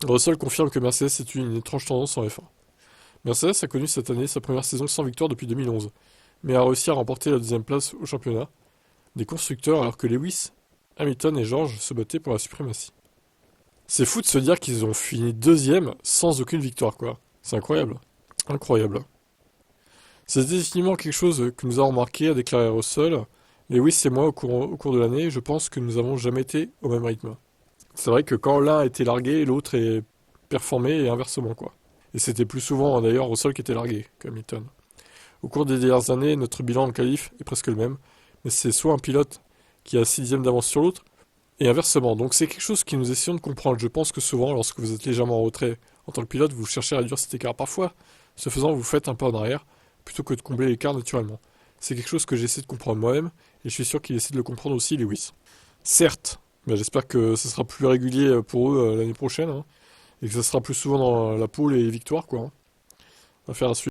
Russell confirme que Mercedes est une étrange tendance en F1. Mercedes a connu cette année sa première saison sans victoire depuis 2011, mais a réussi à remporter la deuxième place au championnat des constructeurs alors que Lewis, Hamilton et George se battaient pour la suprématie. C'est fou de se dire qu'ils ont fini deuxième sans aucune victoire, quoi. C'est incroyable. Incroyable. C'est définitivement quelque chose que nous avons remarqué, a déclaré Russell. Lewis et moi, au cours de l'année, je pense que nous n'avons jamais été au même rythme. C'est vrai que quand l'un était largué, l'autre est performé et inversement, quoi. Et c'était plus souvent d'ailleurs Russell qui était largué que Hamilton. Au cours des dernières années, notre bilan en qualif est presque le même, mais c'est soit un pilote qui a 6 dixièmes d'avance sur l'autre, et inversement. Donc c'est quelque chose que nous essayons de comprendre. Je pense que souvent, lorsque vous êtes légèrement en retrait en tant que pilote, vous cherchez à réduire cet écart. Parfois, ce faisant, vous faites un pas en arrière, plutôt que de combler l'écart naturellement. C'est quelque chose que j'essaie de comprendre moi-même, et je suis sûr qu'il essaie de le comprendre aussi, Lewis. Certes, mais j'espère que ce sera plus régulier pour eux l'année prochaine, hein, et que ça sera plus souvent dans la pole et les victoires, quoi, hein. On va faire la suite.